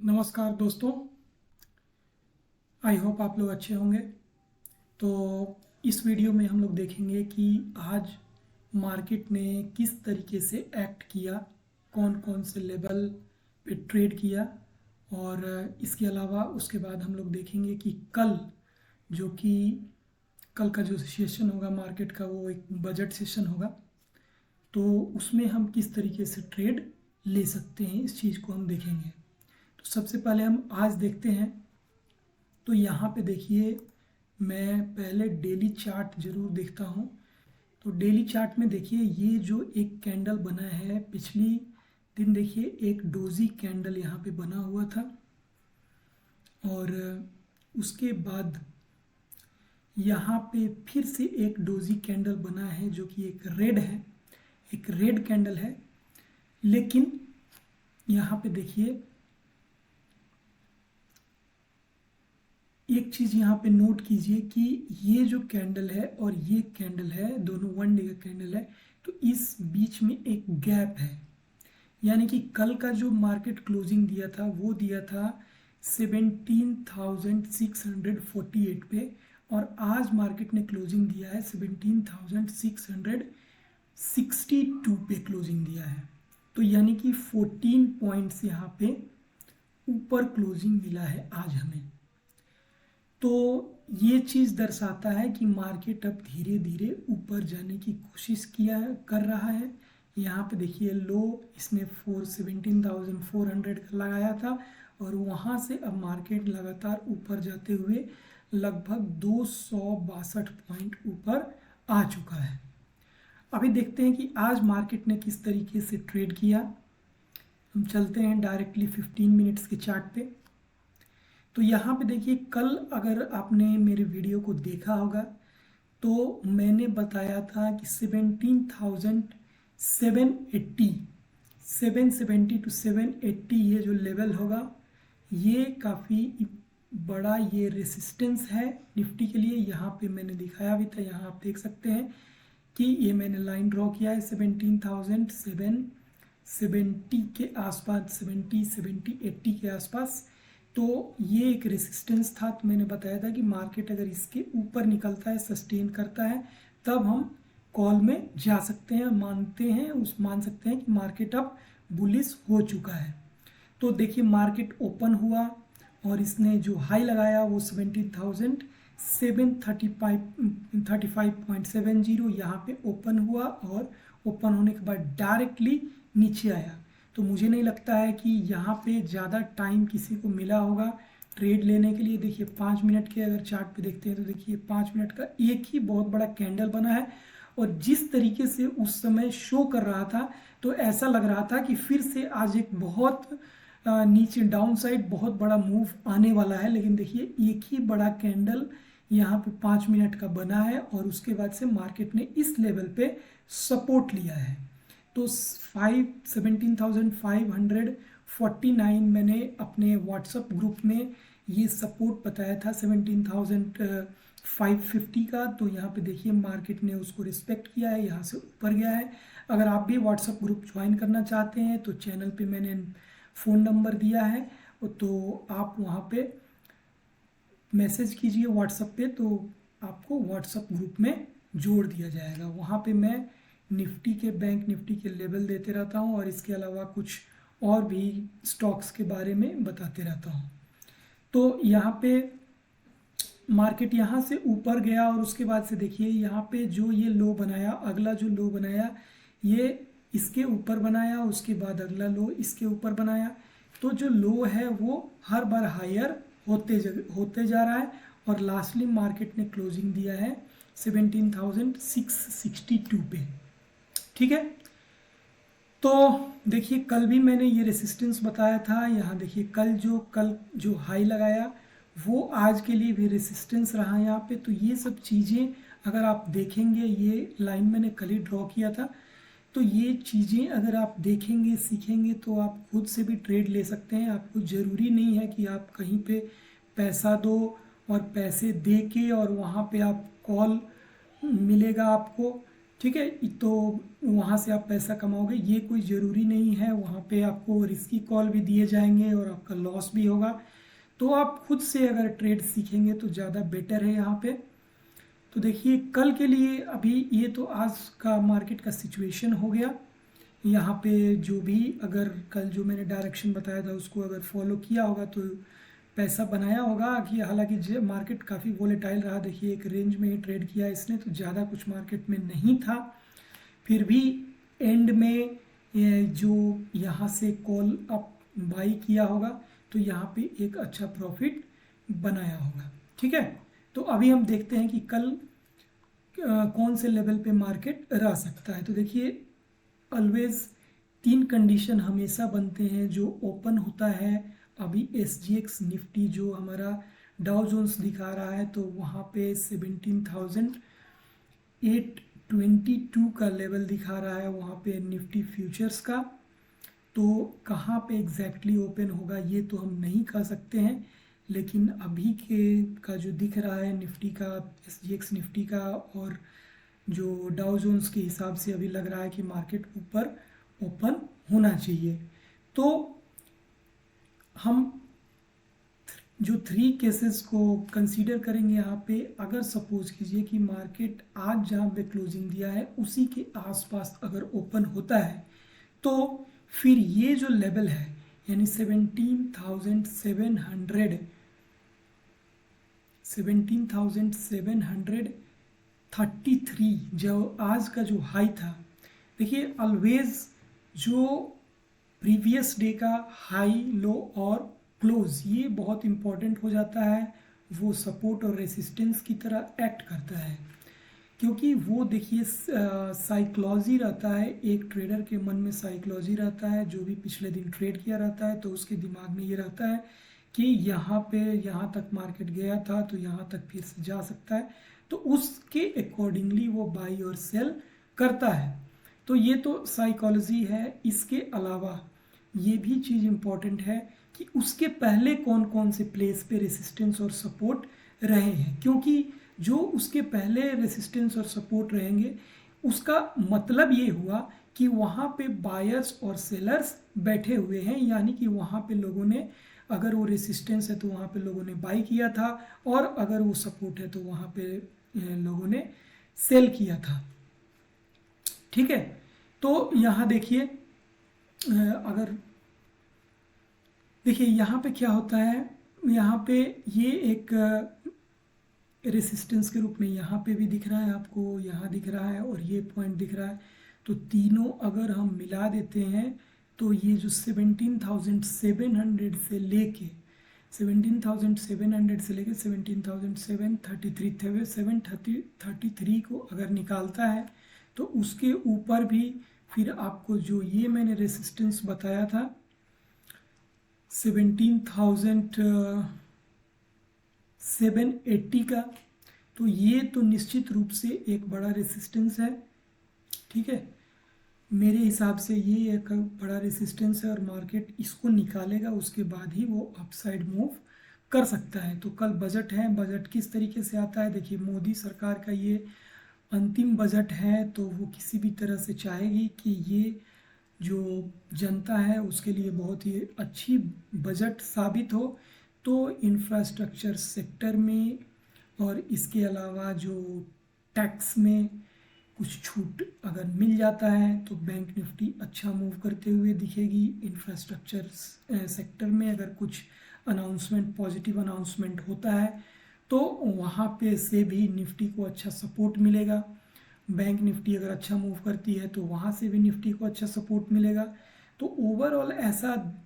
नमस्कार दोस्तों। I hope आप लोग अच्छे होंगे। तो इस वीडियो में हम लोग देखेंगे कि आज मार्केट ने किस तरीके से एक्ट किया, कौन कौन से लेवल पे ट्रेड किया, और इसके अलावा उसके बाद हम लोग देखेंगे कि जो कि कल का जो सेशन होगा मार्केट का, वो एक बजट सेशन होगा। तो उसमें हम किस तरीके से ट्रेड ले सकते हैं, इस चीज़ को हम देखेंगे। तो सबसे पहले हम आज देखते हैं। तो यहाँ पे देखिए, मैं पहले डेली चार्ट जरूर देखता हूँ। तो डेली चार्ट में देखिए, ये जो एक कैंडल बना है पिछली दिन, देखिए एक डोजी कैंडल यहाँ पे बना हुआ था, और उसके बाद यहाँ पे फिर से एक डोजी कैंडल बना है जो कि एक रेड है, एक रेड कैंडल है। लेकिन यहाँ पे देखिए, एक चीज़ यहाँ पे नोट कीजिए कि ये जो कैंडल है और ये कैंडल है, दोनों वन डे का कैंडल है। तो इस बीच में एक गैप है, यानी कि कल का जो मार्केट क्लोजिंग दिया था वो दिया था 17,648 पे, और आज मार्केट ने क्लोजिंग दिया है 17,662 पे क्लोजिंग दिया है। तो यानी कि 14 पॉइंट्स यहाँ पे ऊपर क्लोजिंग मिला है आज हमें। तो ये चीज़ दर्शाता है कि मार्केट अब धीरे धीरे ऊपर जाने की कोशिश कर रहा है। यहाँ पे देखिए, लो इसने 17,400 का लगाया था, और वहाँ से अब मार्केट लगातार ऊपर जाते हुए लगभग 262 पॉइंट ऊपर आ चुका है। अभी देखते हैं कि आज मार्केट ने किस तरीके से ट्रेड किया। हम चलते हैं डायरेक्टली 15 मिनट्स के चार्ट पे। तो यहाँ पे देखिए, कल अगर आपने मेरे वीडियो को देखा होगा तो मैंने बताया था कि 770 टू 780 ये जो लेवल होगा, ये काफ़ी बड़ा ये रेसिस्टेंस है निफ्टी के लिए। यहाँ पे मैंने दिखाया भी था, यहाँ आप देख सकते हैं कि ये मैंने लाइन ड्रॉ किया है 17,770 के आसपास, 80 के आसपास। तो ये एक रेसिस्टेंस था। तो मैंने बताया था कि मार्केट अगर इसके ऊपर निकलता है, सस्टेन करता है, तब हम कॉल में जा सकते हैं, मान सकते हैं कि मार्केट अब बुलिश हो चुका है। तो देखिए, मार्केट ओपन हुआ और इसने जो हाई लगाया वो 17,735.70 यहाँ पे ओपन हुआ, और ओपन होने के बाद डायरेक्टली नीचे आया। तो मुझे नहीं लगता है कि यहाँ पे ज़्यादा टाइम किसी को मिला होगा ट्रेड लेने के लिए। देखिए 5 मिनट के अगर चार्ट पे देखते हैं तो देखिए 5 मिनट का एक ही बहुत बड़ा कैंडल बना है, और जिस तरीके से उस समय शो कर रहा था तो ऐसा लग रहा था कि फिर से आज एक बहुत नीचे डाउन साइड बहुत बड़ा मूव आने वाला है। लेकिन देखिए, एक ही बड़ा कैंडल यहाँ पे 5 मिनट का बना है, और उसके बाद से मार्केट ने इस लेवल पे सपोर्ट लिया है। तो 17,549 मैंने अपने व्हाट्सएप ग्रुप में ये सपोर्ट बताया था 17,550 का। तो यहाँ पे देखिए, मार्केट ने उसको रिस्पेक्ट किया है, यहाँ से ऊपर गया है। अगर आप भी व्हाट्सएप ग्रुप ज्वाइन करना चाहते हैं तो चैनल पे मैंने फ़ोन नंबर दिया है, तो आप वहाँ पे मैसेज कीजिए व्हाट्सएप पे, तो आपको व्हाट्सएप ग्रुप में जोड़ दिया जाएगा। वहाँ पे मैं बैंक निफ्टी के लेवल देते रहता हूँ, और इसके अलावा कुछ और भी स्टॉक्स के बारे में बताते रहता हूँ। तो यहाँ पे मार्केट यहाँ से ऊपर गया, और उसके बाद से देखिए यहाँ पे जो ये लो बनाया, अगला जो लो बनाया ये इसके ऊपर बनाया, उसके बाद अगला लो इसके ऊपर बनाया। तो जो लो है वो हर बार हायर होते जा रहा है, और लास्टली मार्केट ने क्लोजिंग दिया है 17,662 पे। ठीक है। तो देखिए, कल भी मैंने ये रेसिस्टेंस बताया था। यहाँ देखिए, कल जो हाई लगाया वो आज के लिए भी रेसिस्टेंस रहा यहाँ पे। तो ये सब चीज़ें अगर आप देखेंगे, ये लाइन मैंने कल ही ड्रॉ किया था, तो ये चीज़ें अगर आप देखेंगे, सीखेंगे, तो आप खुद से भी ट्रेड ले सकते हैं। आपको ज़रूरी नहीं है कि आप कहीं पे पैसा दो और पैसे दे के और वहाँ पे आप कॉल मिलेगा आपको। ठीक है। तो वहाँ से आप पैसा कमाओगे, ये कोई ज़रूरी नहीं है। वहाँ पे आपको रिस्की कॉल भी दिए जाएंगे और आपका लॉस भी होगा। तो आप खुद से अगर ट्रेड सीखेंगे तो ज़्यादा बेटर है यहाँ पे। तो देखिए कल के लिए अभी ये तो आज का मार्केट का सिचुएशन हो गया। यहाँ पे जो भी अगर कल जो मैंने डायरेक्शन बताया था उसको अगर फॉलो किया होगा तो पैसा बनाया होगा। कि हालांकि मार्केट काफ़ी वोलेटाइल रहा, देखिए एक रेंज में ही ट्रेड किया इसने, तो ज़्यादा कुछ मार्केट में नहीं था। फिर भी एंड में जो यहाँ से कॉल अप बाई किया होगा तो यहाँ पे एक अच्छा प्रॉफिट बनाया होगा। ठीक है। तो अभी हम देखते हैं कि कल कौन से लेवल पे मार्केट रह सकता है। तो देखिए ऑलवेज 3 कंडीशन हमेशा बनते हैं जो ओपन होता है। अभी SGX निफ्टी जो हमारा डाउ जोन्स दिखा रहा है तो वहाँ पे 17,822 का लेवल दिखा रहा है वहाँ पे निफ्टी फ्यूचर्स का। तो कहाँ पे एग्जैक्टली ओपन होगा ये तो हम नहीं कह सकते हैं, लेकिन अभी के का जो दिख रहा है निफ्टी का, SGX निफ्टी का और जो डाउ जोन्स के हिसाब से अभी लग रहा है कि मार्केट ऊपर ओपन होना चाहिए। तो हम जो 3 केसेस को कंसीडर करेंगे यहाँ पे, अगर सपोज कीजिए कि मार्केट आज जहाँ पे क्लोजिंग दिया है उसी के आसपास अगर ओपन होता है तो फिर ये जो लेवल है यानी 17,733 जो आज का जो हाई था। देखिए ऑलवेज जो प्रीवियस डे का हाई लो और क्लोज ये बहुत इम्पॉर्टेंट हो जाता है, वो सपोर्ट और रेसिस्टेंस की तरह एक्ट करता है। क्योंकि वो देखिए साइकोलॉजी रहता है, एक ट्रेडर के मन में साइकोलॉजी रहता है, जो भी पिछले दिन ट्रेड किया रहता है तो उसके दिमाग में ये रहता है कि यहाँ पे यहाँ तक मार्केट गया था तो यहाँ तक फिर से जा सकता है, तो उसके अकॉर्डिंगली वो बाई और सेल करता है। तो ये तो साइकोलॉजी है। इसके अलावा ये भी चीज़ इम्पॉर्टेंट है कि उसके पहले कौन कौन से प्लेस पे रेसिस्टेंस और सपोर्ट रहे हैं, क्योंकि जो उसके पहले रेसिस्टेंस और सपोर्ट रहेंगे उसका मतलब ये हुआ कि वहाँ पे बायर्स और सेलर्स बैठे हुए हैं, यानी कि वहाँ पे लोगों ने, अगर वो रेसिस्टेंस है तो वहाँ पे लोगों ने बाई किया था और अगर वो सपोर्ट है तो वहाँ पे लोगों ने सेल किया था। ठीक है। तो यहाँ देखिए अगर देखिए यहाँ पे क्या होता है, यहाँ पे ये एक रेसिस्टेंस के रूप में यहाँ पे भी दिख रहा है आपको, यहाँ दिख रहा है और ये पॉइंट दिख रहा है। तो तीनों अगर हम मिला देते हैं तो ये जो 17,700 से लेके 17,733 को अगर निकालता है तो उसके ऊपर भी फिर आपको जो ये मैंने रेसिस्टेंस बताया था 17,780 का, तो ये तो निश्चित रूप से एक बड़ा रेसिस्टेंस है। ठीक है, मेरे हिसाब से ये एक बड़ा रेसिस्टेंस है और मार्केट इसको निकालेगा उसके बाद ही वो अपसाइड मूव कर सकता है। तो कल बजट है, बजट किस तरीके से आता है, देखिए मोदी सरकार का ये अंतिम बजट है तो वो किसी भी तरह से चाहेगी कि ये जो जनता है उसके लिए बहुत ही अच्छी बजट साबित हो। तो इंफ्रास्ट्रक्चर सेक्टर में और इसके अलावा जो टैक्स में कुछ छूट अगर मिल जाता है तो बैंक निफ्टी अच्छा मूव करते हुए दिखेगी। इंफ्रास्ट्रक्चर सेक्टर में अगर कुछ अनाउंसमेंट, पॉजिटिव अनाउंसमेंट होता है तो वहाँ पे से भी निफ्टी को अच्छा सपोर्ट मिलेगा। बैंक निफ्टी अगर अच्छा मूव करती है तो वहाँ से भी निफ्टी को अच्छा सपोर्ट मिलेगा। तो ओवरऑल ऐसा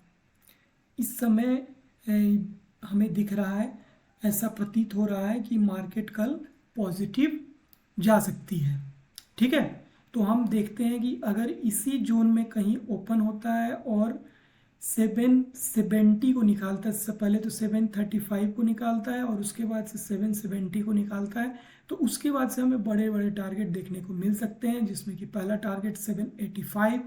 इस समय हमें दिख रहा है, ऐसा प्रतीत हो रहा है कि मार्केट कल पॉजिटिव जा सकती है। ठीक है, तो हम देखते हैं कि अगर इसी जोन में कहीं ओपन होता है और 770 को निकालता है, इससे पहले तो 735 को निकालता है और उसके बाद से 770 को निकालता है, तो उसके बाद से हमें बड़े बड़े टारगेट देखने को मिल सकते हैं, जिसमें कि पहला टारगेट 785,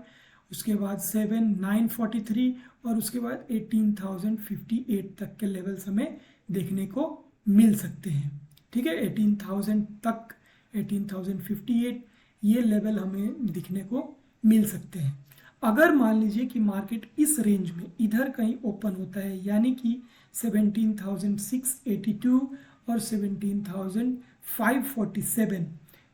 उसके बाद 7943 और उसके बाद 18,058 तक के लेवल्स हमें देखने को मिल सकते हैं। ठीक है, 18,000 तक, 18,058, ये लेवल हमें दिखने को मिल सकते हैं। अगर मान लीजिए कि मार्केट इस रेंज में इधर कहीं ओपन होता है, यानी कि 17,682 और 17,547,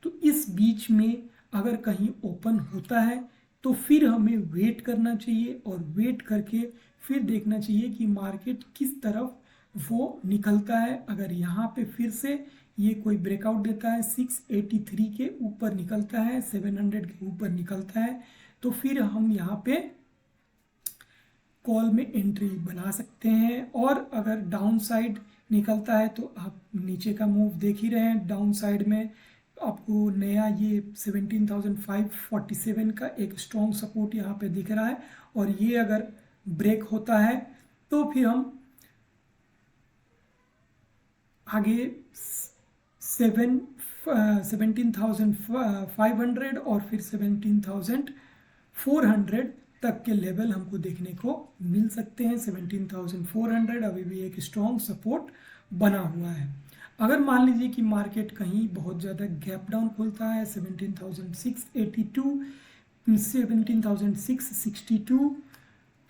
तो इस बीच में अगर कहीं ओपन होता है तो फिर हमें वेट करना चाहिए, और वेट करके फिर देखना चाहिए कि मार्केट किस तरफ वो निकलता है। अगर यहाँ पे फिर से ये कोई ब्रेकआउट देता है, 683 के ऊपर निकलता है, 700 के ऊपर निकलता है, तो फिर हम यहाँ पे कॉल में एंट्री बना सकते हैं। और अगर डाउन साइड निकलता है तो आप नीचे का मूव देख ही रहे हैं, डाउन साइड में आपको नया ये 17,547 का एक स्ट्रॉन्ग सपोर्ट यहाँ पे दिख रहा है, और ये अगर ब्रेक होता है तो फिर हम आगे 17,500 और फिर 17,400 तक के लेवल हमको देखने को मिल सकते हैं। 17,400 अभी भी एक स्ट्रॉन्ग सपोर्ट बना हुआ है। अगर मान लीजिए कि मार्केट कहीं बहुत ज़्यादा गैप डाउन खुलता है, 17,682 17,662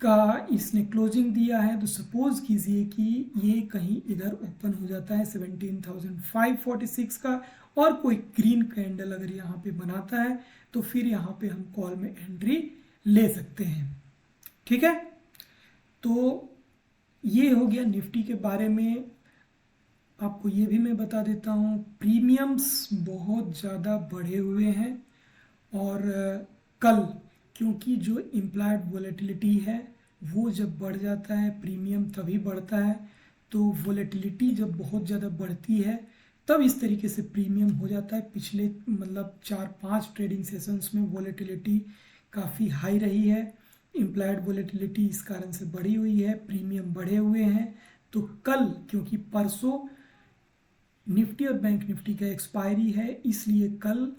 का इसने क्लोजिंग दिया है, तो सपोज कीजिए कि ये कहीं इधर ओपन हो जाता है 17,546 का, और कोई ग्रीन कैंडल अगर यहाँ पे बनाता है तो फिर यहाँ पे हम कॉल में एंट्री ले सकते हैं। ठीक है, तो ये हो गया निफ्टी के बारे में। आपको ये भी मैं बता देता हूँ, प्रीमियम्स बहुत ज़्यादा बढ़े हुए हैं, और कल क्योंकि जो इम्प्लाइड वोलेटिलिटी है वो जब बढ़ जाता है, प्रीमियम तभी बढ़ता है। तो वोलेटिलिटी जब बहुत ज़्यादा बढ़ती है तब इस तरीके से प्रीमियम हो जाता है। पिछले मतलब 4-5 ट्रेडिंग सेशंस में वोलेटिलिटी काफ़ी हाई रही है, इम्प्लाइड वोलेटिलिटी इस कारण से बढ़ी हुई है, प्रीमियम बढ़े हुए हैं। तो कल क्योंकि परसों निफ्टी और बैंक निफ्टी का एक्सपायरी है, इसलिए कल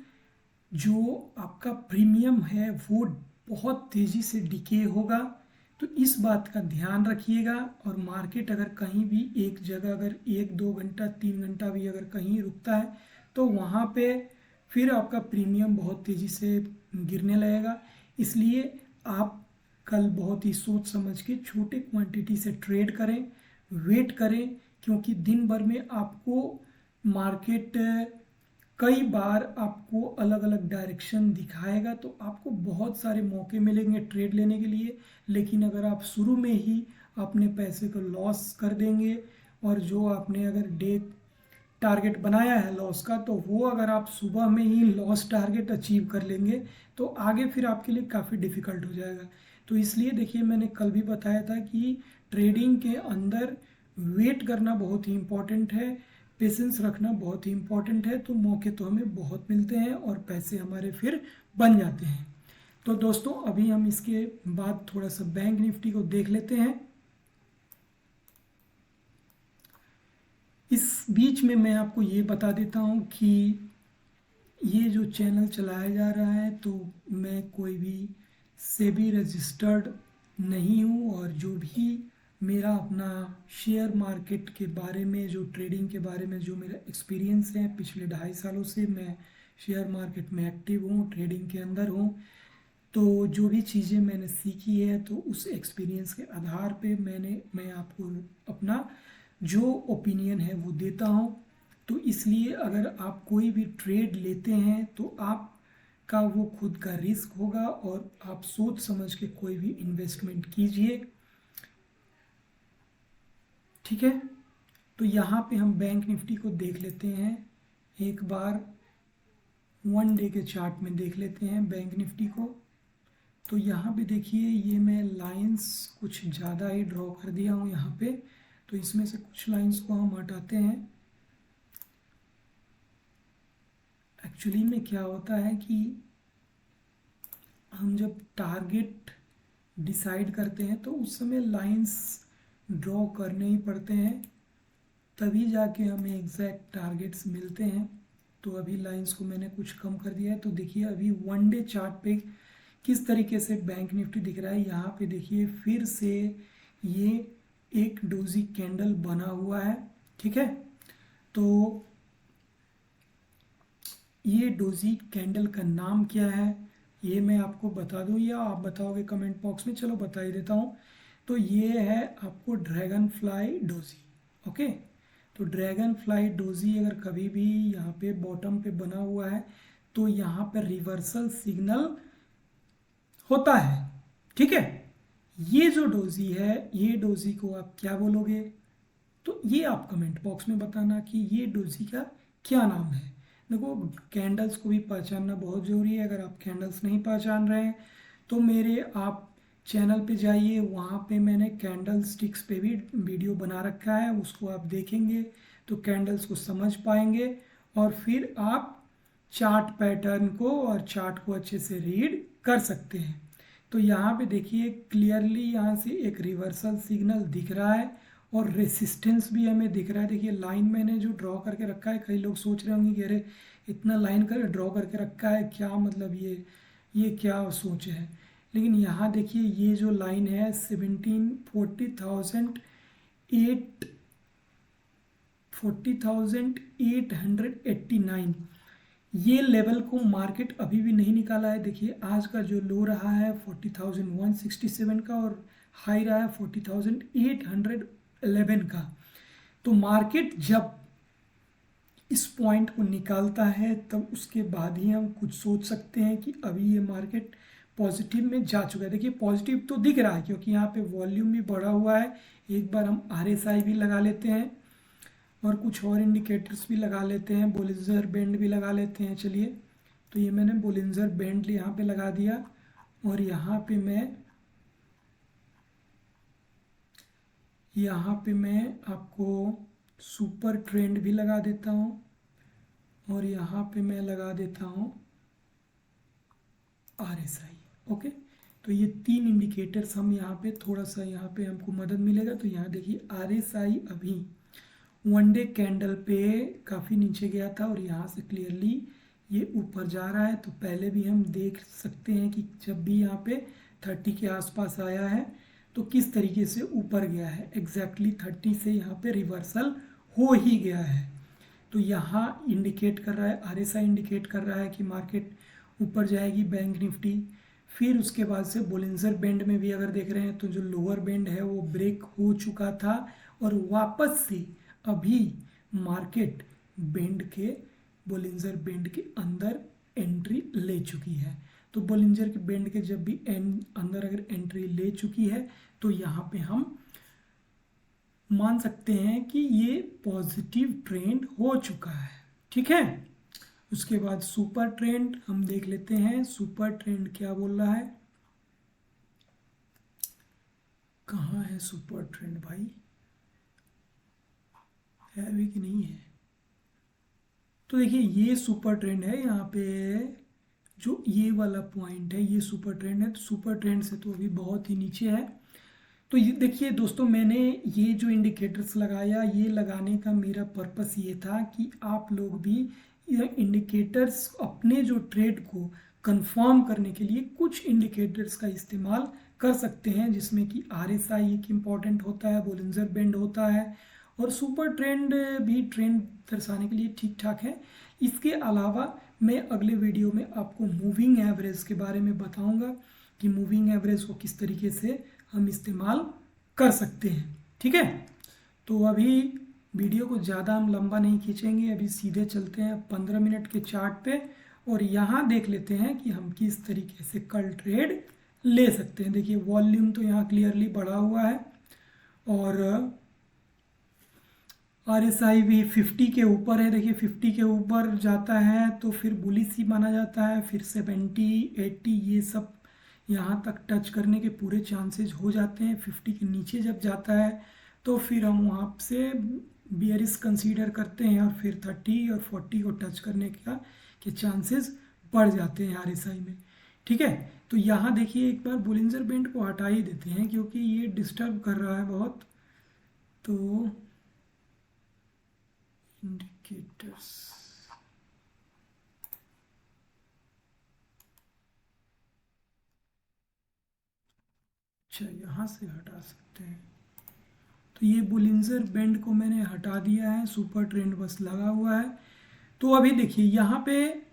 जो आपका प्रीमियम है वो बहुत तेज़ी से डिके होगा। तो इस बात का ध्यान रखिएगा। और मार्केट अगर कहीं भी एक जगह अगर 1-2 घंटा 3 घंटा भी अगर कहीं रुकता है तो वहाँ पे फिर आपका प्रीमियम बहुत तेज़ी से गिरने लगेगा। इसलिए आप कल बहुत ही सोच समझ के छोटे क्वांटिटी से ट्रेड करें, वेट करें, क्योंकि दिन भर में आपको मार्केट कई बार आपको अलग अलग डायरेक्शन दिखाएगा, तो आपको बहुत सारे मौके मिलेंगे ट्रेड लेने के लिए। लेकिन अगर आप शुरू में ही अपने पैसे को लॉस कर देंगे, और जो आपने अगर डे टारगेट बनाया है लॉस का, तो वो अगर आप सुबह में ही लॉस टारगेट अचीव कर लेंगे तो आगे फिर आपके लिए काफ़ी डिफ़िकल्ट हो जाएगा। तो इसलिए देखिए, मैंने कल भी बताया था कि ट्रेडिंग के अंदर वेट करना बहुत ही इम्पॉर्टेंट है, पेशेंस रखना बहुत ही इम्पॉर्टेंट है। तो मौके तो हमें बहुत मिलते हैं और पैसे हमारे फिर बन जाते हैं। तो दोस्तों, अभी हम इसके बाद थोड़ा सा बैंक निफ्टी को देख लेते हैं। इस बीच में मैं आपको ये बता देता हूँ कि ये जो चैनल चलाया जा रहा है, तो मैं कोई भी सेबी रजिस्टर्ड नहीं हूँ, और जो भी मेरा अपना शेयर मार्केट के बारे में, जो ट्रेडिंग के बारे में जो मेरा एक्सपीरियंस है, पिछले 2.5 सालों से मैं शेयर मार्केट में एक्टिव हूँ, ट्रेडिंग के अंदर हूँ। तो जो भी चीज़ें मैंने सीखी है, तो उस एक्सपीरियंस के आधार पे मैं आपको अपना जो ओपिनियन है वो देता हूँ। तो इसलिए अगर आप कोई भी ट्रेड लेते हैं तो आप का वो खुद का रिस्क होगा, और आप सोच समझ के कोई भी इन्वेस्टमेंट कीजिए। ठीक है, तो यहाँ पे हम बैंक निफ्टी को देख लेते हैं एक बार, 1 डे के चार्ट में देख लेते हैं बैंक निफ्टी को। तो यहाँ पे देखिए, ये मैं लाइंस कुछ ज़्यादा ही ड्रॉ कर दिया हूँ यहाँ पे, तो इसमें से कुछ लाइंस को हम हटाते हैं। एक्चुअली में क्या होता है कि हम जब टारगेट डिसाइड करते हैं तो उस समय लाइंस ड्रॉ करने ही पड़ते हैं, तभी जाके हमें एग्जैक्ट टारगेट्स मिलते हैं। तो अभी लाइंस को मैंने कुछ कम कर दिया है। तो देखिए, अभी 1 डे चार्ट पे किस तरीके से बैंक निफ्टी दिख रहा है। यहाँ पे देखिए, फिर से ये एक डोजी कैंडल बना हुआ है। ठीक है, तो ये डोजी कैंडल का नाम क्या है, ये मैं आपको बता दूं या आप बताओगे कमेंट बॉक्स में, चलो बता ही देता हूँ। तो ये है आपको ड्रैगन फ्लाई डोजी। ओके, तो ड्रैगन फ्लाई डोजी अगर कभी भी यहाँ पे बॉटम पे बना हुआ है तो यहाँ पे रिवर्सल सिग्नल होता है। ठीक है, ये जो डोजी है, ये डोजी को आप क्या बोलोगे, तो ये आप कमेंट बॉक्स में बताना कि ये डोजी का क्या नाम है। देखो, कैंडल्स को भी पहचानना बहुत ज़रूरी है। अगर आप कैंडल्स नहीं पहचान रहे हैं तो मेरे आप चैनल पे जाइए, वहाँ पे मैंने कैंडल स्टिक्स पे भी वीडियो बना रखा है, उसको आप देखेंगे तो कैंडल्स को समझ पाएंगे और फिर आप चार्ट पैटर्न को और चार्ट को अच्छे से रीड कर सकते हैं। तो यहाँ पे देखिए क्लियरली यहाँ से एक रिवर्सल सिग्नल दिख रहा है और रेसिस्टेंस भी हमें दिख रहा है। देखिए लाइन मैंने जो ड्रॉ करके रखा है, कई लोग सोच रहे होंगे कि अरे इतना लाइन कर ड्रॉ करके रखा है, क्या मतलब ये क्या सोच है। लेकिन यहाँ देखिए ये जो लाइन है 40,889, ये लेवल को मार्केट अभी भी नहीं निकाला है। देखिए आज का जो लो रहा है 40,167 का और हाई रहा है 40,811 का। तो मार्केट जब इस पॉइंट को निकालता है तब उसके बाद ही हम कुछ सोच सकते हैं कि अभी ये मार्केट पॉजिटिव में जा चुका है। देखिए पॉजिटिव तो दिख रहा है क्योंकि यहाँ पे वॉल्यूम भी बढ़ा हुआ है। एक बार हम RSI भी लगा लेते हैं और कुछ और इंडिकेटर्स भी लगा लेते हैं, बोलिंजर बैंड भी लगा लेते हैं। चलिए, तो ये मैंने बोलिंजर बैंड यहाँ पे लगा दिया और यहाँ पे मैं आपको सुपर ट्रेंड भी लगा देता हूँ और यहाँ पे मैं लगा देता हूँ RSI। ओके, तो ये तीन इंडिकेटर्स हम यहाँ पे थोड़ा सा यहाँ पे हमको मदद मिलेगा। तो यहाँ देखिए RSI अभी वन डे कैंडल पे काफ़ी नीचे गया था और यहाँ से क्लियरली ये ऊपर जा रहा है। तो पहले भी हम देख सकते हैं कि जब भी यहाँ पे 30 के आसपास आया है तो किस तरीके से ऊपर गया है। एग्जैक्टली 30 से यहाँ पे रिवर्सल हो ही गया है। तो यहाँ इंडिकेट कर रहा है, RSI इंडिकेट कर रहा है कि मार्केट ऊपर जाएगी बैंक निफ्टी। फिर उसके बाद से बोलिंजर बैंड में भी अगर देख रहे हैं तो जो लोअर बैंड है वो ब्रेक हो चुका था और वापस से अभी मार्केट बोलिंजर बैंड के अंदर एंट्री ले चुकी है। तो बोलिंजर के बैंड के जब भी अंदर अगर एंट्री ले चुकी है तो यहाँ पे हम मान सकते हैं कि ये पॉजिटिव ट्रेंड हो चुका है। ठीक है, उसके बाद सुपर ट्रेंड हम देख लेते हैं। सुपर ट्रेंड क्या बोल रहा है, कहाँ है सुपर ट्रेंड भाई, है भी कि नहीं है। तो देखिए ये सुपर ट्रेंड है, यहाँ पे जो ये वाला पॉइंट है ये सुपर ट्रेंड है। तो सुपर ट्रेंड से तो अभी बहुत ही नीचे है। तो ये देखिए दोस्तों, मैंने ये जो इंडिकेटर्स लगाया, ये लगाने का मेरा पर्पस ये था कि आप लोग भी ये इंडिकेटर्स अपने जो ट्रेड को कंफर्म करने के लिए कुछ इंडिकेटर्स का इस्तेमाल कर सकते हैं, जिसमें कि RSI एक इम्पॉर्टेंट होता है, बोलिंजर बैंड होता है और सुपर ट्रेंड भी ट्रेंड दर्शाने के लिए ठीक ठाक है। इसके अलावा मैं अगले वीडियो में आपको मूविंग एवरेज के बारे में बताऊंगा कि मूविंग एवरेज को किस तरीके से हम इस्तेमाल कर सकते हैं। ठीक है, तो अभी वीडियो को ज़्यादा हम लंबा नहीं खींचेंगे, अभी सीधे चलते हैं 15 मिनट के चार्ट पे और यहाँ देख लेते हैं कि हम किस तरीके से कल ट्रेड ले सकते हैं। देखिए वॉल्यूम तो यहाँ क्लियरली बढ़ा हुआ है और RSI भी 50 के ऊपर है। देखिए 50 के ऊपर जाता है तो फिर बुलिश ही माना जाता है, फिर 70 80 ये सब यहाँ तक टच करने के पूरे चांसेस हो जाते हैं। 50 के नीचे जब जाता है तो फिर हम वहाँ से बियरिश कंसीडर करते हैं और फिर 30 और 40 को टच करने के चांसेस बढ़ जाते हैं RSI में। ठीक है, तो यहाँ देखिए एक बार बोलिंजर बैंड को हटा ही देते हैं क्योंकि ये डिस्टर्ब कर रहा है बहुत। तो इंडिकेटर्स, अच्छा यहाँ से हटा सकते हैं। तो ये बोलिंजर बैंड को मैंने हटा दिया है, सुपर ट्रेंड बस लगा हुआ है। तो अभी देखिए यहाँ पे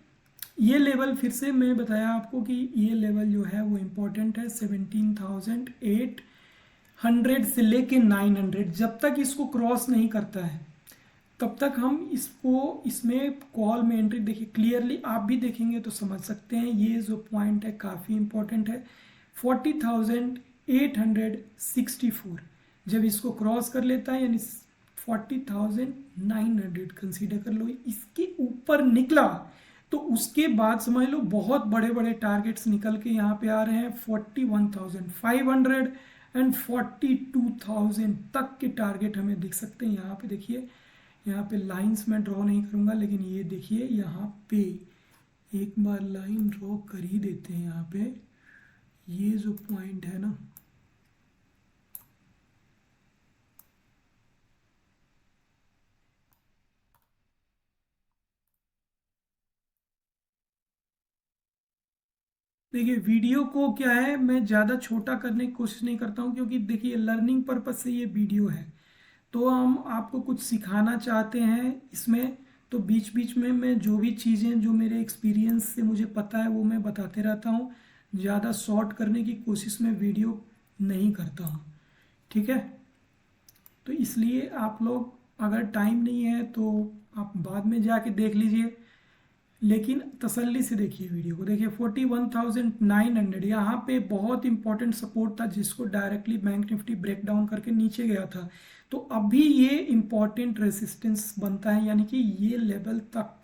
ये लेवल फिर से मैं बताया आपको कि ये लेवल जो है वो इम्पोर्टेंट है 17,800 से लेके 900, जब तक इसको क्रॉस नहीं करता है तब तक हम इसको इसमें कॉल में एंट्री, देखिए क्लियरली आप भी देखेंगे तो समझ सकते हैं ये जो पॉइंट है काफ़ी इंपॉर्टेंट है 40,864। जब इसको क्रॉस कर लेता है यानी 40,900 कंसीडर कर लो, इसके ऊपर निकला तो उसके बाद समझ लो बहुत बड़े बड़े टारगेट्स निकल के यहाँ पे आ रहे हैं 41,500 एंड 42,000 तक के टारगेट हमें दिख सकते हैं। यहाँ पे देखिए, यहाँ पे लाइंस मैं ड्रॉ नहीं करूँगा, लेकिन ये देखिए यहाँ पे एक बार लाइन ड्रॉ कर ही देते हैं। यहाँ पे ये जो पॉइंट है ना, देखिए वीडियो को क्या है, मैं ज़्यादा छोटा करने की कोशिश नहीं करता हूँ, क्योंकि देखिए लर्निंग पर्पज से ये वीडियो है, तो हम आपको कुछ सिखाना चाहते हैं इसमें। तो बीच बीच में मैं जो भी चीज़ें जो मेरे एक्सपीरियंस से मुझे पता है वो मैं बताते रहता हूँ। ज़्यादा शॉर्ट करने की कोशिश में वीडियो नहीं करता हूँ, ठीक है। तो इसलिए आप लोग अगर टाइम नहीं है तो आप बाद में जाके देख लीजिए, लेकिन तसल्ली से देखिए वीडियो को। देखिए 41,900 यहाँ पे बहुत इंपॉर्टेंट सपोर्ट था, जिसको directly Bank Nifty break down करके नीचे गया था। तो अभी ये इंपॉर्टेंट रेसिस्टेंस बनता है, यानी कि ये लेवल तक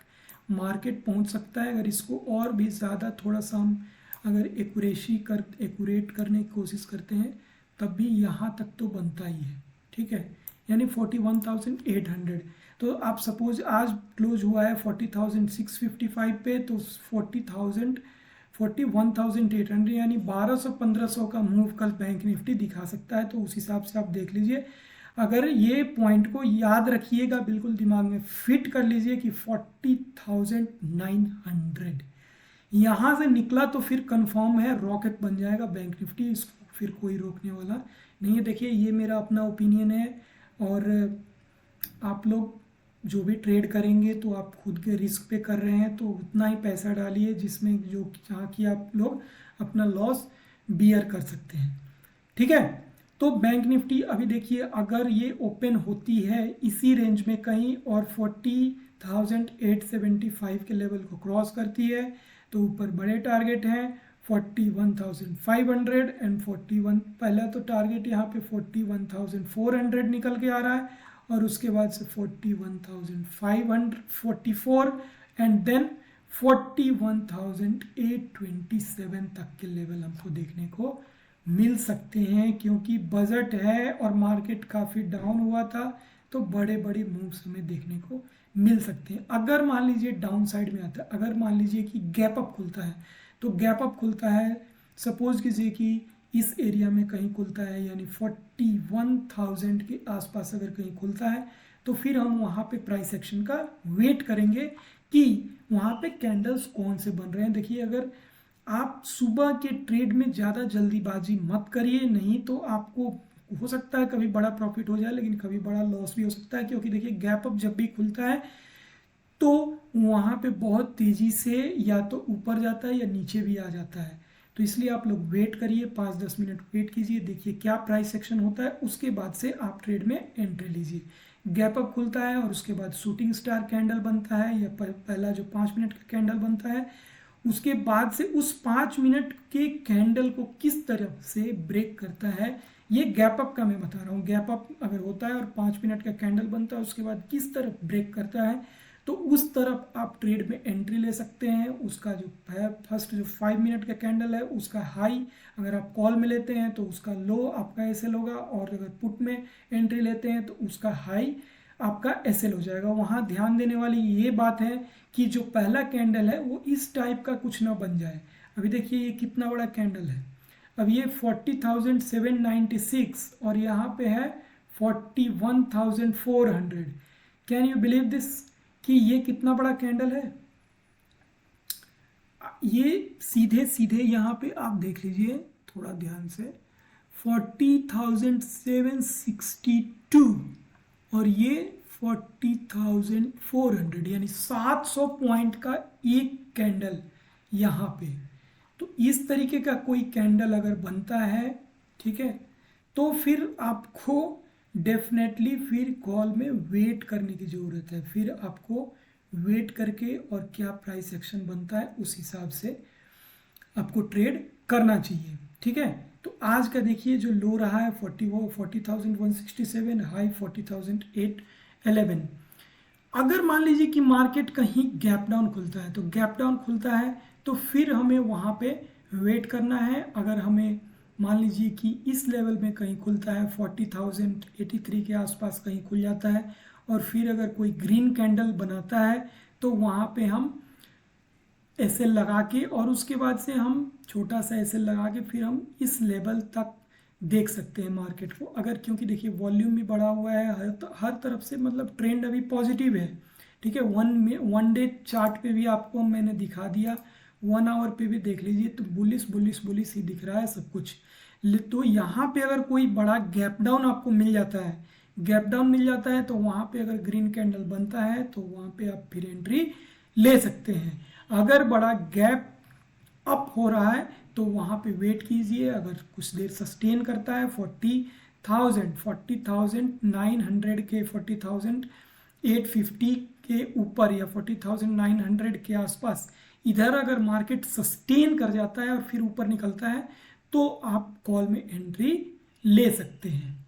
मार्केट पहुंच सकता है। अगर इसको और भी ज़्यादा थोड़ा सा हम अगर एक्यूरेट करने की कोशिश करते हैं तब भी यहाँ तक तो बनता ही है, ठीक है, यानी 41,800। तो आप सपोज आज क्लोज हुआ है 40,655 पे, तो 41,800 यानी 1200-1500 का मूव कल बैंक निफ्टी दिखा सकता है। तो उस हिसाब से आप देख लीजिए। अगर ये पॉइंट को याद रखिएगा, बिल्कुल दिमाग में फिट कर लीजिए कि 40,900 यहाँ से निकला तो फिर कंफर्म है रॉकेट बन जाएगा बैंक निफ्टी, इसको फिर कोई रोकने वाला नहीं है। देखिए ये मेरा अपना ओपिनियन है, और आप लोग जो भी ट्रेड करेंगे तो आप खुद के रिस्क पे कर रहे हैं, तो उतना ही पैसा डालिए जिसमें जो जहाँ की आप लोग अपना लॉस बियर कर सकते हैं, ठीक है। तो बैंक निफ्टी अभी देखिए अगर ये ओपन होती है इसी रेंज में कहीं और 40,875 के लेवल को क्रॉस करती है, तो ऊपर बड़े टारगेट हैं 41,500 एंड 41, पहला तो टारगेट यहाँ पे 41,400 निकल के आ रहा है, और उसके बाद से 41,544 एंड देन 41,827 तक के लेवल हमको देखने को मिल सकते हैं, क्योंकि बजट है और मार्केट काफ़ी डाउन हुआ था, तो बड़े बड़े मूव्स हमें देखने को मिल सकते हैं। अगर मान लीजिए डाउन साइड में आता है, अगर मान लीजिए कि गैप अप खुलता है, तो गैप अप खुलता है सपोज कीजिए कि इस एरिया में कहीं खुलता है, यानी 41,000 के आसपास अगर कहीं खुलता है, तो फिर हम वहाँ पे प्राइस एक्शन का वेट करेंगे कि वहाँ पे कैंडल्स कौन से बन रहे हैं। देखिए अगर आप सुबह के ट्रेड में ज़्यादा जल्दीबाजी मत करिए, नहीं तो आपको हो सकता है कभी बड़ा प्रॉफिट हो जाए, लेकिन कभी बड़ा लॉस भी हो सकता है, क्योंकि देखिए गैप अप जब भी खुलता है तो वहाँ पे बहुत तेज़ी से या तो ऊपर जाता है या नीचे भी आ जाता है। तो इसलिए आप लोग वेट करिए, 5-10 मिनट वेट कीजिए, देखिए क्या प्राइस एक्शन होता है, उसके बाद से आप ट्रेड में एंट्री लीजिए। गैप अप खुलता है और उसके बाद शूटिंग स्टार कैंडल बनता है, या पहला जो 5 मिनट का कैंडल बनता है, उसके बाद से उस 5 मिनट के कैंडल को किस तरह से ब्रेक करता है, ये गैप अप का मैं बता रहा हूँ। गैप अप अगर होता है और 5 मिनट का कैंडल बनता है, उसके बाद किस तरफ ब्रेक करता है, तो उस तरफ आप ट्रेड में एंट्री ले सकते हैं। उसका जो है फर्स्ट जो 5 मिनट का कैंडल है उसका हाई अगर आप कॉल में लेते हैं तो उसका लो आपका एसएल होगा, और अगर पुट में एंट्री लेते हैं तो उसका हाई आपका एसएल हो जाएगा। वहाँ ध्यान देने वाली ये बात है कि जो पहला कैंडल है वो इस टाइप का कुछ ना बन जाए। अभी देखिए ये कितना बड़ा कैंडल है, अब ये 40,796 और यहाँ पे है 41,400। कैन यू बिलीव दिस कि ये कितना बड़ा कैंडल है। ये सीधे सीधे यहाँ पे आप देख लीजिए थोड़ा ध्यान से, 40,762 और ये 40,400 यानी 700 पॉइंट का एक कैंडल यहाँ पे। तो इस तरीके का कोई कैंडल अगर बनता है, ठीक है, तो फिर आपको डेफिनेटली फिर कॉल में वेट करने की ज़रूरत है। फिर आपको वेट करके और क्या प्राइस एक्शन बनता है उस हिसाब से आपको ट्रेड करना चाहिए, ठीक है। तो आज का देखिए जो लो रहा है 40,167, हाई 40,811। अगर मान लीजिए कि मार्केट कहीं गैप डाउन खुलता है, तो गैप डाउन खुलता है तो फिर हमें वहाँ पे वेट करना है। अगर हमें मान लीजिए कि इस लेवल में कहीं खुलता है 40,083 के आसपास कहीं खुल जाता है और फिर अगर कोई ग्रीन कैंडल बनाता है तो वहाँ पे हम एसएल लगा के और उसके बाद से हम छोटा सा एसएल लगा के फिर हम इस लेवल तक देख सकते हैं मार्केट को। अगर क्योंकि देखिए वॉल्यूम भी बढ़ा हुआ है हर तरफ से, मतलब ट्रेंड अभी पॉजिटिव है, ठीक है। वन डे चार्ट पे भी आपको मैंने दिखा दिया, 1 आवर पे भी देख लीजिए तो बुलिश बुलिश बुलिश ही दिख रहा है सब कुछ। तो यहाँ पे अगर कोई बड़ा गैप डाउन आपको मिल जाता है, गैप डाउन मिल जाता है तो वहाँ पे अगर ग्रीन कैंडल बनता है तो वहाँ पे आप फिर एंट्री ले सकते हैं। अगर बड़ा गैप अप हो रहा है तो वहाँ पे वेट कीजिए। अगर कुछ देर सस्टेन करता है 40,900 के 40,850 के ऊपर या 40,900 के आसपास इधर अगर मार्केट सस्टेन कर जाता है और फिर ऊपर निकलता है तो आप कॉल में एंट्री ले सकते हैं,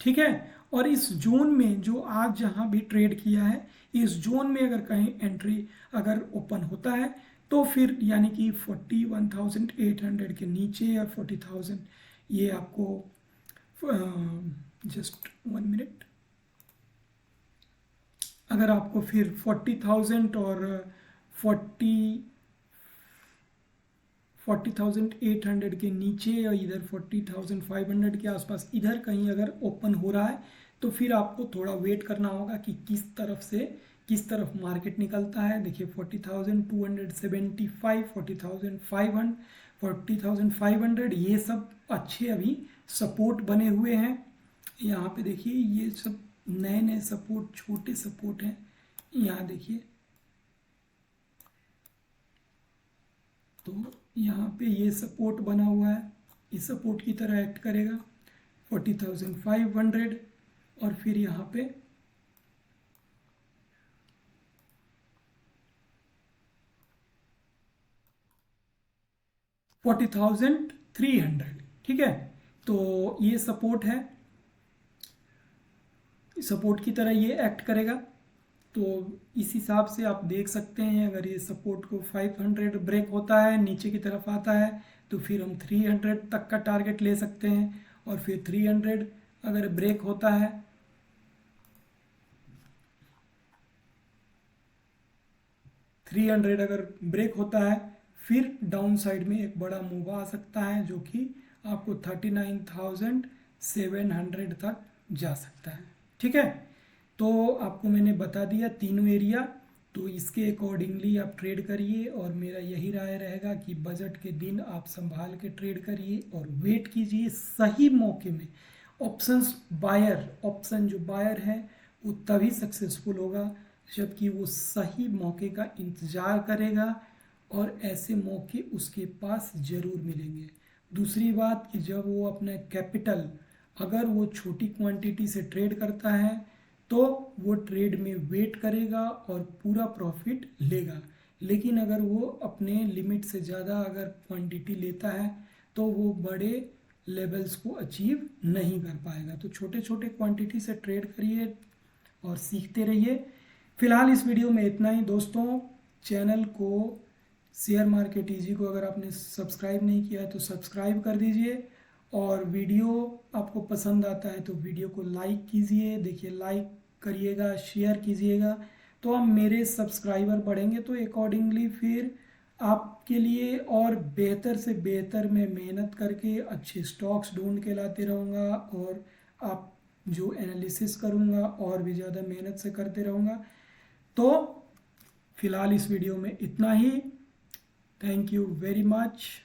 ठीक है। और इस जोन में जो आज जहां भी ट्रेड किया है, इस जोन में अगर कहीं एंट्री अगर ओपन होता है तो फिर यानी कि 41,800 के नीचे या 40,000, ये आपको जस्ट 1 मिनट, अगर आपको फिर 40,000 और 40,800 के नीचे या इधर 40,500 के आसपास इधर कहीं अगर ओपन हो रहा है तो फिर आपको थोड़ा वेट करना होगा कि किस तरफ से किस तरफ मार्केट निकलता है। देखिए 40,275, 40,500, 40,500 ये सब अच्छे अभी सपोर्ट बने हुए हैं। यहाँ पे देखिए ये सब नए नए सपोर्ट, छोटे सपोर्ट हैं। यहाँ देखिए तो यहाँ पे ये सपोर्ट बना हुआ है, इस सपोर्ट की तरह एक्ट करेगा 40,500 और फिर यहाँ पे 40,300, ठीक है। तो ये सपोर्ट है, सपोर्ट की तरह ये एक्ट करेगा। तो इस हिसाब से आप देख सकते हैं अगर ये सपोर्ट को 500 ब्रेक होता है नीचे की तरफ आता है तो फिर हम 300 तक का टारगेट ले सकते हैं। और फिर 300 अगर ब्रेक होता है, अगर ब्रेक होता है फिर डाउन साइड में एक बड़ा मूव आ सकता है जो कि आपको 39,700 तक जा सकता है, ठीक है। तो आपको मैंने बता दिया तीनों एरिया, तो इसके अकॉर्डिंगली आप ट्रेड करिए। और मेरा यही राय रहेगा कि बजट के दिन आप संभाल के ट्रेड करिए और वेट कीजिए सही मौके में। ऑप्शन जो बायर है वो तभी सक्सेसफुल होगा जबकि वो सही मौके का इंतज़ार करेगा और ऐसे मौके उसके पास ज़रूर मिलेंगे। दूसरी बात कि जब वो अपना कैपिटल अगर वो छोटी क्वांटिटी से ट्रेड करता है तो वो ट्रेड में वेट करेगा और पूरा प्रॉफिट लेगा। लेकिन अगर वो अपने लिमिट से ज़्यादा अगर क्वांटिटी लेता है तो वो बड़े लेवल्स को अचीव नहीं कर पाएगा। तो छोटे छोटे क्वांटिटी से ट्रेड करिए और सीखते रहिए। फिलहाल इस वीडियो में इतना ही दोस्तों। चैनल को शेयर मार्केट इजी को अगर आपने सब्सक्राइब नहीं किया है तो सब्सक्राइब कर दीजिए और वीडियो आपको पसंद आता है तो वीडियो को लाइक कीजिए। देखिए लाइक करिएगा, शेयर कीजिएगा तो हम मेरे सब्सक्राइबर बढ़ेंगे तो अकॉर्डिंगली फिर आपके लिए और बेहतर से बेहतर मैं मेहनत करके अच्छे स्टॉक्स ढूंढ के लाते रहूँगा और आप जो एनालिसिस करूँगा और भी ज़्यादा मेहनत से करते रहूँगा। तो फिलहाल इस वीडियो में इतना ही। Thank you very much.